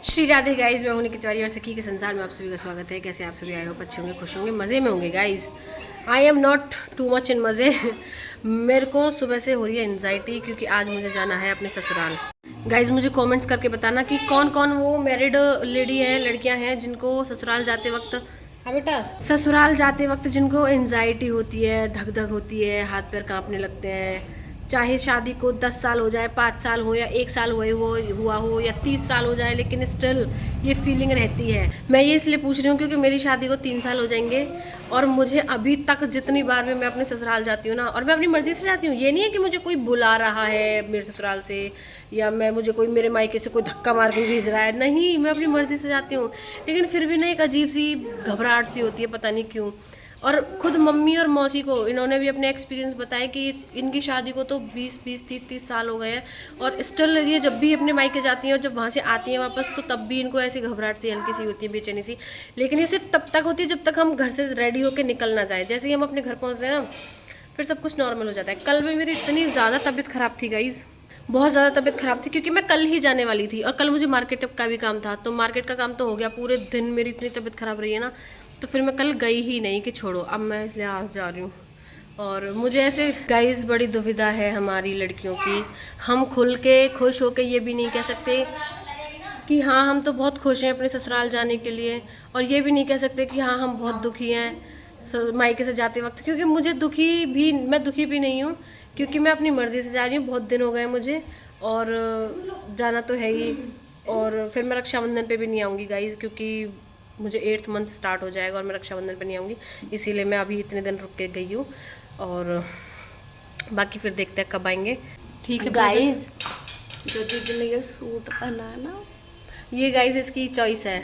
Shri Radhe guys, मैं हूं निकिता तिवारी और सखी के संसार में आप सभी का स्वागत है। कैसे आप सभी आए हो? अच्छे होंगे, खुश होंगे, मज़े में होंगे। Guys I am not too much in मज़े। मेरे को सुबह से हो रही है एंजाइटी क्योंकि आज मुझे जाना है अपने ससुराल। गाइज मुझे कमेंट्स करके बताना कि कौन कौन वो मैरिड लेडी हैं, लड़कियां हैं जिनको ससुराल जाते वक्त, हाँ बेटा, ससुराल जाते वक्त जिनको एंजाइटी होती है, धक धक होती है, हाथ पैर कांपने लगते हैं। चाहे शादी को 10 साल हो जाए, 5 साल हो या 1 साल हुआ हो या 30 साल हो जाए, लेकिन स्टिल ये फीलिंग रहती है। मैं ये इसलिए पूछ रही हूँ क्योंकि मेरी शादी को 3 साल हो जाएंगे और मुझे अभी तक जितनी बार भी मैं अपने ससुराल जाती हूँ ना, और मैं अपनी मर्जी से जाती हूँ, ये नहीं है कि मुझे कोई बुला रहा है मेरे ससुराल से या मुझे कोई मेरे मायके से कोई धक्का मार के भेज रहा है, नहीं, मैं अपनी मर्जी से जाती हूँ। लेकिन फिर भी ना एक अजीब सी घबराहट सी होती है, पता नहीं क्यों। और खुद मम्मी और मौसी को, इन्होंने भी अपने एक्सपीरियंस बताया कि इनकी शादी को तो 20-20, 30-30 साल हो गए हैं और स्टिल ये जब भी अपने मायके जाती हैं और जब वहाँ से आती हैं वापस, तो तब भी इनको ऐसी घबराहट सी हल्की सी होती है, बेचैनी सी। लेकिन ये सिर्फ तब तक होती है जब तक हम घर से रेडी होकर निकल ना जाए। जैसे ही हम अपने घर पहुँचते हैं ना, फिर सब कुछ नॉर्मल हो जाता है। कल भी मेरी इतनी ज़्यादा तबीयत ख़राब थी गाइज़, बहुत ज़्यादा तबीयत ख़राब थी क्योंकि मैं कल ही जाने वाली थी और कल मुझे मार्केट का भी काम था। तो मार्केट का काम तो हो गया, पूरे दिन मेरी इतनी तबीयत ख़राब रही है ना, तो फिर मैं कल गई ही नहीं कि छोड़ो, अब मैं इसलिए आज जा रही हूँ। और मुझे ऐसे गाइस बड़ी दुविधा है हमारी लड़कियों की। हम खुल के खुश होके ये भी नहीं कह सकते कि हाँ हम तो बहुत खुश हैं अपने ससुराल जाने के लिए, और ये भी नहीं कह सकते कि हाँ हम बहुत दुखी हैं मायके से जाते वक्त, क्योंकि मैं दुखी भी नहीं हूँ क्योंकि मैं अपनी मर्ज़ी से जा रही हूँ। बहुत दिन हो गए मुझे और जाना तो है ही। और फिर मैं रक्षाबंधन पे भी नहीं आऊँगी गाइज़, क्योंकि मुझे 8th मंथ स्टार्ट हो जाएगा और मैं रक्षाबंधन पे नहीं आऊँगी, इसीलिए मैं अभी इतने दिन रुक के गई हूँ। और बाकी फिर देखते हैं कब आएंगे। ठीक है गाइज़, जो दीदी ने ये सूट पहना है ना, ये गाइज़ इसकी चॉइस है।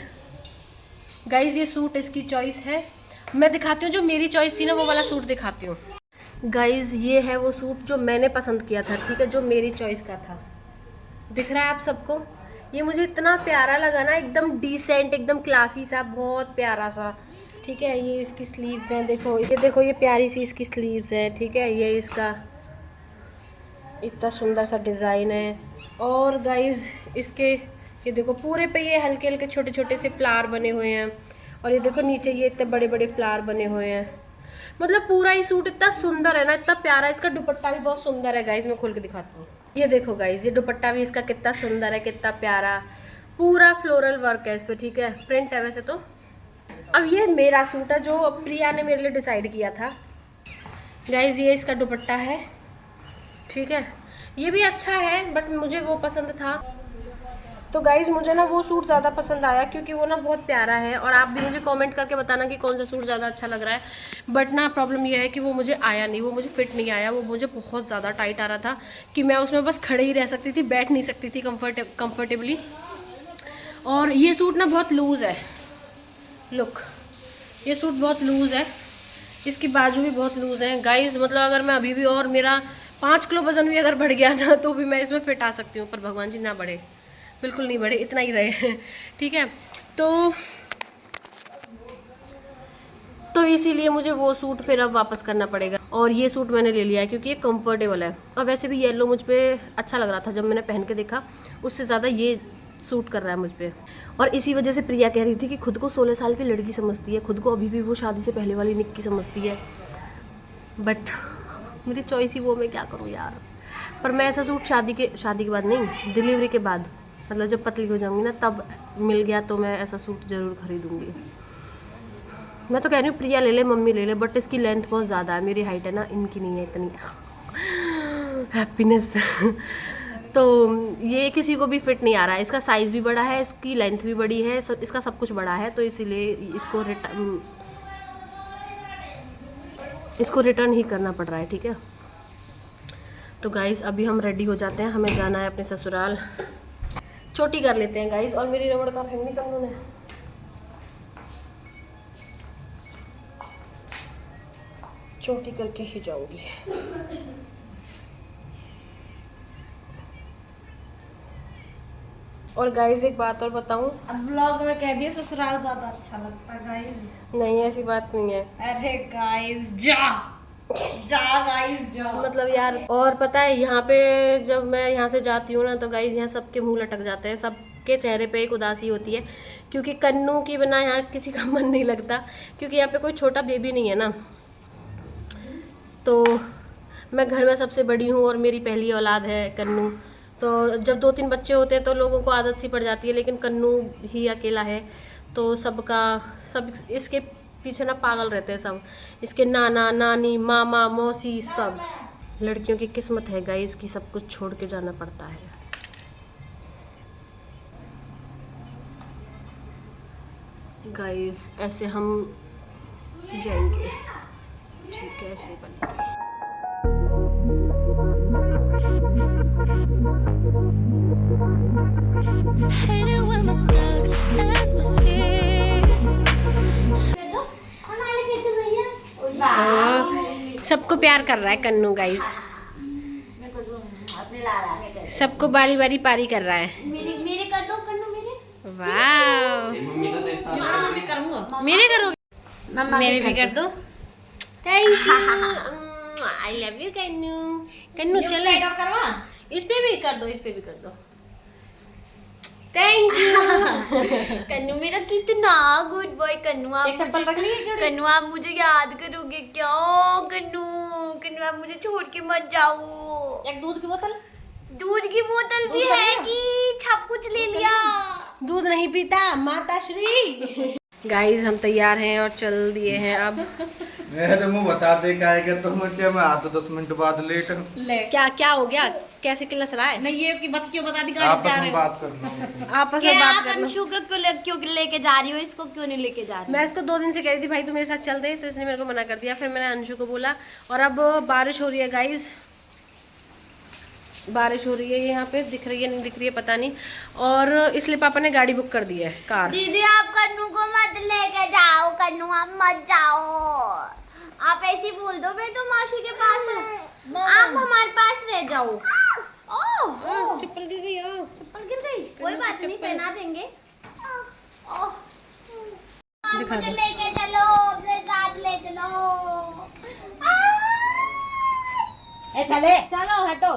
गाइज़ ये सूट इसकी चॉइस है। मैं दिखाती हूँ, जो मेरी चॉइस थी ना वो वाला सूट दिखाती हूँ। गाइज़ ये है वो सूट जो मैंने पसंद किया था, ठीक है, जो मेरी चॉइस का था। दिख रहा है आप सबको? ये मुझे इतना प्यारा लगा ना, एकदम डिसेंट, एकदम क्लासी सा, बहुत प्यारा सा। ठीक है, ये इसकी स्लीव्स हैं, देखो ये, देखो ये प्यारी सी इसकी स्लीव्स हैं। ठीक है, ये इसका इतना सुंदर सा डिज़ाइन है। और गाइज़ इसके ये देखो पूरे पे ये हल्के हल्के छोटे छोटे से फ्लावर बने हुए हैं, और ये देखो नीचे ये इतने बड़े बड़े फ्लावर बने हुए हैं। मतलब पूरा ही सूट इतना सुंदर है ना, इतना प्यारा। इसका दुपट्टा भी बहुत सुंदर है गाइज़, मैं खोल के दिखाती हूँ। ये देखो गाइज़, ये दुपट्टा भी इसका कितना सुंदर है, कितना प्यारा, पूरा फ्लोरल वर्क है इस पर। ठीक है, प्रिंट है वैसे तो। अब ये मेरा सूट है जो प्रिया ने मेरे लिए डिसाइड किया था गाइज़। ये इसका दुपट्टा है, ठीक है, ये भी अच्छा है बट मुझे वो पसंद था। तो गाइज़ मुझे ना वो सूट ज़्यादा पसंद आया क्योंकि वो ना बहुत प्यारा है। और आप भी मुझे कमेंट करके बताना कि कौन सा सूट ज़्यादा अच्छा लग रहा है। बट ना प्रॉब्लम ये है कि वो मुझे आया नहीं, वो मुझे फिट नहीं आया, वो मुझे बहुत ज़्यादा टाइट आ रहा था कि मैं उसमें बस खड़े ही रह सकती थी, बैठ नहीं सकती थी कंफर्टेबली। और ये सूट ना बहुत लूज़ है, लुक, ये सूट बहुत लूज़ है, इसकी बाजू भी बहुत लूज़ है गाइज़। मतलब अगर मैं अभी भी, और मेरा 5 किलो वज़न भी अगर बढ़ गया ना, तो भी मैं इसमें फिट आ सकती हूँ, पर भगवान जी ना बढ़े, बिल्कुल नहीं बढ़े, इतना ही रहे। ठीक है, तो इसीलिए मुझे वो सूट फिर अब वापस करना पड़ेगा। और ये सूट मैंने ले लिया है क्योंकि ये कंफर्टेबल है, और वैसे भी येलो मुझ पर अच्छा लग रहा था जब मैंने पहन के देखा, उससे ज़्यादा ये सूट कर रहा है मुझ पर। और इसी वजह से प्रिया कह रही थी कि खुद को 16 साल की लड़की समझती है, खुद को अभी भी वो शादी से पहले वाली निक्की समझती है। बट मेरी चॉइस ही वो, मैं क्या करूँ यार। पर मैं ऐसा सूट शादी के बाद नहीं, डिलीवरी के बाद, मतलब जब पतली हो जाऊंगी ना, तब मिल गया तो मैं ऐसा सूट ज़रूर खरीदूंगी। मैं तो कह रही हूँ प्रिया ले ले, मम्मी ले ले, बट इसकी लेंथ बहुत ज़्यादा है, मेरी हाइट है ना, इनकी नहीं है इतनी। हैप्पीनेस। तो ये किसी को भी फिट नहीं आ रहा है, इसका साइज़ भी बड़ा है, इसकी लेंथ भी बड़ी है, इसका सब कुछ बड़ा है, तो इसीलिए इसको रिटर्न ही करना पड़ रहा है। ठीक है, तो गाइज़ अभी हम रेडी हो जाते हैं, हमें जाना है अपने ससुराल। छोटी कर लेते हैं गाइज़, और मेरी रबड़ का फेंकनी कम होना है, छोटी करके ही जाऊंगी। और गाइज एक बात और बताऊं, अब व्लॉग में कह दिए ससुराल ज्यादा अच्छा लगता है गाइज। नहीं ऐसी बात नहीं है। अरे गाइज जा जा गाइज जा। मतलब यार, और पता है यहाँ पे जब मैं यहाँ से जाती हूँ ना, तो गाइज यहाँ सबके मुंह लटक जाते हैं, सब के चेहरे पे एक उदासी होती है, क्योंकि कन्नू के बिना यहाँ किसी का मन नहीं लगता, क्योंकि यहाँ पे कोई छोटा बेबी नहीं है ना। तो मैं घर में सबसे बड़ी हूँ और मेरी पहली औलाद है कन्नू। तो जब 2-3 बच्चे होते हैं तो लोगों को आदत सी पड़ जाती है, लेकिन कन्नू ही अकेला है तो सब इसके पीछे ना पागल रहते हैं सब, इसके नाना नानी मामा मौसी सब। लड़कियों की किस्मत है गाइस कि सब कुछ छोड़ के जाना पड़ता है। गाइस ऐसे हम जाएंगे, ठीक है, ऐसे बन सबको प्यार कर रहा है कन्नू गाइस, सबको बारी बारी पारी कर रहा है। मेरे कर दो कन्नू मेरे। वाह, मेरे करोगे? मेरे भी कर दो। Thank you, I love you Kannu. Kannu चलो करवा, इस पे भी कर दो, इस पे भी कर दो। Thank you. कन्नू मेरा कितना गुड बॉय। कन्नू आप मुझे याद करोगे क्या? कन्नू आप मुझे छोड़ के मत जाओ। एक दूध की बोतल भी है कि सब कुछ ले लिया। दूध नहीं पीता माता श्री। गाइस हम तैयार हैं और चल दिए हैं अब। मैं तो मुँह बताते क्या है कि तुम मुझे मैं आता 10 मिनट बाद लेट हूँ। क्या हो गया? कैसे किलस रहा है? नहीं, ये की बात क्यों बता दी? गाड़ी आपस जा में रहे हो। बात करना। आपस में बात करना। अंशु को क्यों लेके जा रही हो? इसको क्यों नहीं लेके जा रही? मैं इसको 2 दिन से कह रही थी भाई तू मेरे साथ चल दे, तो इसने मेरे को मना कर दिया। फिर मैंने अंशु को बोला, और अब बारिश हो रही है गाइस, बारिश हो रही है। यहाँ पे दिख रही है नहीं दिख रही है पता नहीं, और इसलिए पापा ने गाड़ी बुक कर दी है, कार। दीदी आप कन्नू को मत लेके जाओ। कन्नू आप मत जाओ। आप ऐसे बोल दो मैं तो मासी के पास है, आप हमारे पास रह जाओ। ओह चप्पल गिर गई। चप्पल गिर गई, कोई बात नहीं, पहना देंगे। दिखा मुझे दो। लेके चलो, अपने साथ ले चलो। ए चले, चलो हटो।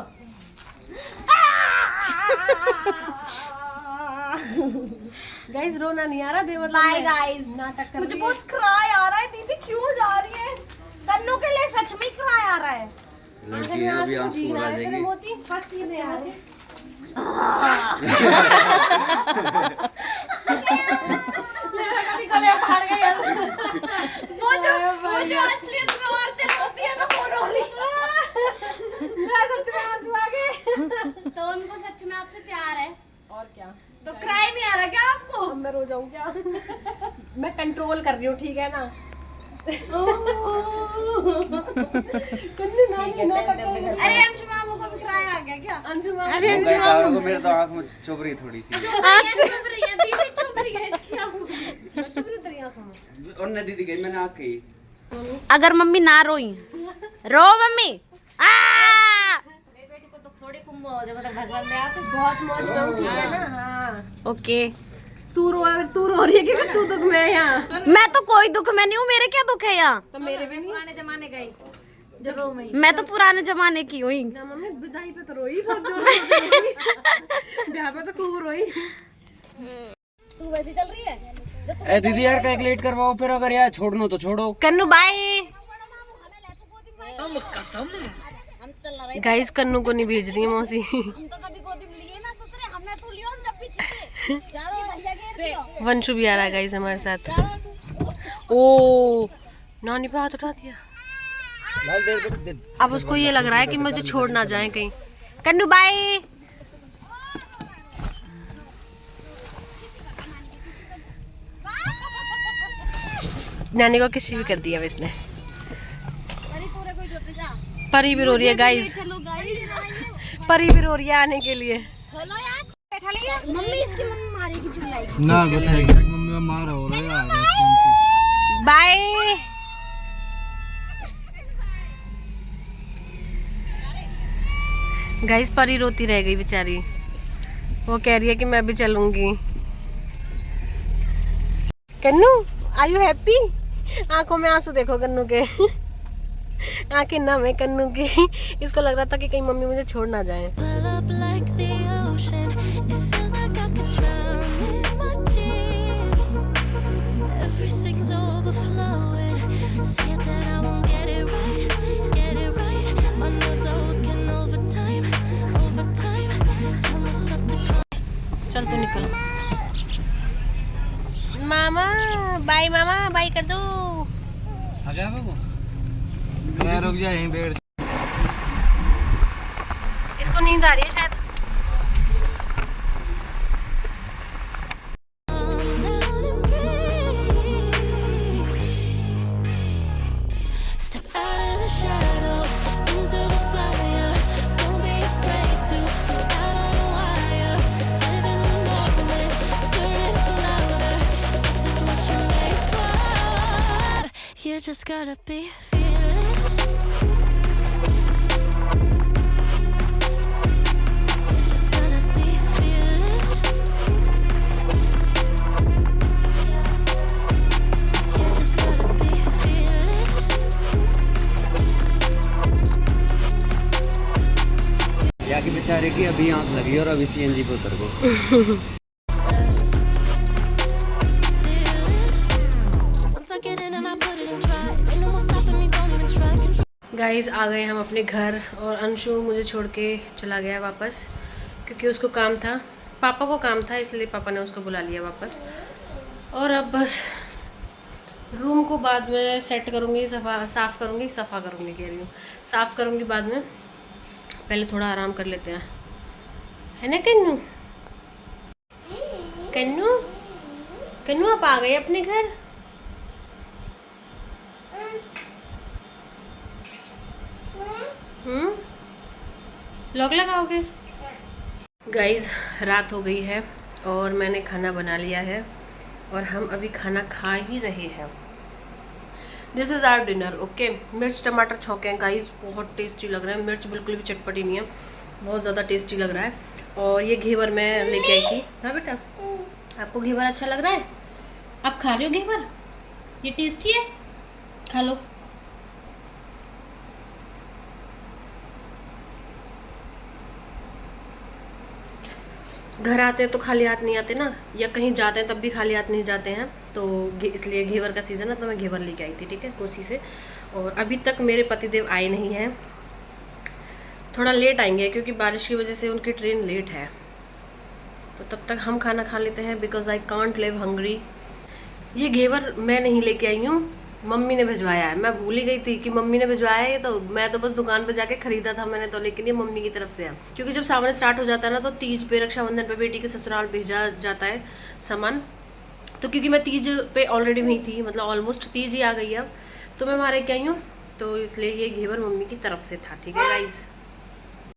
गाइस रोना नहीं आ रहा बेमतलब बाय में गाइस। नाटक कर मुझे रही है। बहुत क्राई आ रहा है। दीदी क्यों जा रही है? कन्नू के लिए सच में क्राई आ रहा है। लड़की है अभी आंसू आ जाएंगे। मोती फंस ही नहीं आ रही। मुझे असलियत में औरतें रोती है ना, वो रोली। सच में आंसू आ गए। तो उनको सच में आपसे प्यार है और क्या, तो क्राई नहीं आ रहा क्या आपको? अब मैं रो जाऊं क्या? मैं कंट्रोल कर रही हूँ, ठीक है ना? अरे अंशु मामू को भी क्राई आ गया क्या? अंशु माँ, अरे मेरे तो आँख में चुभ रही थोड़ी सी। चुप रही है दीदी, चुप रही है इसकी आंखों में। चुप रही तेरी आंखों में। और न दीदी गई मैंने आँख कही। अगर मम्मी ना रोई, रो मम्मी। मेरी बेटी को तो थोड़ी कुंभ हो जाए, मतलब भगवान ने आप बहुत मौज में हूँ, ठीक है ना? हाँ, ओके। तू रो रही है कि तू दुख में है यहाँ? मैं तो कोई दुख में नहीं हूँ, मेरे क्या दुख है यहाँ? तो मेरे भी नहीं। पुराने जमाने गई जब रो में। मैं तो पुराने जमाने की हुई। ना मम्मी विदाई पे तो रोई बहुत जोर से रोई। ब्याह पे तो खूब रोई। तू वैसी चल रही है। ए दीदी यार कैक लेट करवाओ, फिर अगर यार छोड़ना तो छोड़ो। कन्नू बाय। हम चल रहे गाइस कन्नू को नहीं भेज रही है मौसी। हम तो कभी गोदी में लिए ना ससुरे, हमने तो लियो हम जब भी छीटे। चारों भैया घेर दियो। वंशु भी आ रहा है गाइस हमारे साथ। ओ नानी पे हाथ उठा दिया। अब उसको ये लग रहा है कि मुझे छोड़ ना जाए कहीं। कन्नू बाय। नानी को किसी भी कर दिया अब इसने। परी भी रो रही है गाइस, परी भी रो रही है आने के लिए। मम्मी इसकी मम्मी मारेगी, चिल्लाएगी। ना बताएगी मम्मी का मार हो रहा है यार। बाय। गाइस परी रोती रह गई बेचारी, वो कह रही है कि मैं भी चलूंगी। कन्नू आर यू हैप्पी? आंखों में आंसू देखो कन्नू के। आंखें नम है कन्नू की। इसको लग रहा था कि कहीं मम्मी मुझे छोड़ ना जाए। Well up like the ocean, it feels like I could drown. मामा बाय कर दो। आ गया बाबू, मैं रुक जा यहीं बैठ। इसको नींद आ रही है शायद। Step out of the shadows, into the fire. Don't be afraid to go out on a wire. Live in the moment, turn it louder. This is what you're made for. You just gotta be fearless. You just gotta be fearless. You just gotta be fearless. या कि बेचारे की अभी आंख लगी और अभी CNG पे उतर गए। Once I get in and I put it in try. Ain't no more stopping me, don't even try. Guys आ गए हम अपने घर और अंशु मुझे छोड़ के चला गया वापस, क्योंकि उसको काम था, पापा को काम था, इसलिए पापा ने उसको बुला लिया वापस। और अब बस रूम को बाद में सेट करूँगी, साफ़ करूँगी कह रही हूँ, साफ़ करूँगी बाद में। पहले थोड़ा आराम कर लेते हैं, है ना कन्नू? कन्नू कन्नू आप आ गए अपने घर? लॉक लगाओगे? गाइस रात हो गई है और मैंने खाना बना लिया है और हम अभी खाना खा ही रहे हैं। This is our dinner. Okay, मिर्च टमाटर छौके हैं गाइस, बहुत टेस्टी लग रहा है। मिर्च बिल्कुल भी चटपटी नहीं है, बहुत ज़्यादा टेस्टी लग रहा है। और ये घेवर मैं लेके आई थी। हाँ बेटा, आपको घेवर अच्छा लग रहा है? आप खा रहे हो घेवर? ये टेस्टी है, खा लो। घर आते हैं तो खाली हाथ नहीं आते ना, या कहीं जाते हैं तब भी खाली हाथ नहीं जाते हैं, तो इसलिए घेवर का सीज़न है तो मैं घेवर लेके आई थी, ठीक है, कोसी से। और अभी तक मेरे पतिदेव आए नहीं हैं, थोड़ा लेट आएंगे क्योंकि बारिश की वजह से उनकी ट्रेन लेट है। तो तब तक हम खाना खा लेते हैं, because I can't live hungry. ये घेवर मैं नहीं लेके आई हूँ, मम्मी ने भिजवाया है। मैं भूल ही गई थी कि मम्मी ने भिजवाया है, तो मैं तो बस दुकान पे जाके खरीदा था मैंने तो, लेकिन ये मम्मी की तरफ से है। क्योंकि जब सावन स्टार्ट हो जाता है ना, तो तीज पे, रक्षाबंधन पे बेटी के ससुराल भेजा जाता है सामान। तो क्योंकि मैं तीज पे ऑलरेडी वहीं थी, मतलब ऑलमोस्ट तीज ही आ गई अब, तो मैं वहाँ रह के आई हूँ, तो इसलिए ये घेवर मम्मी की तरफ से था, ठीक है गाइज।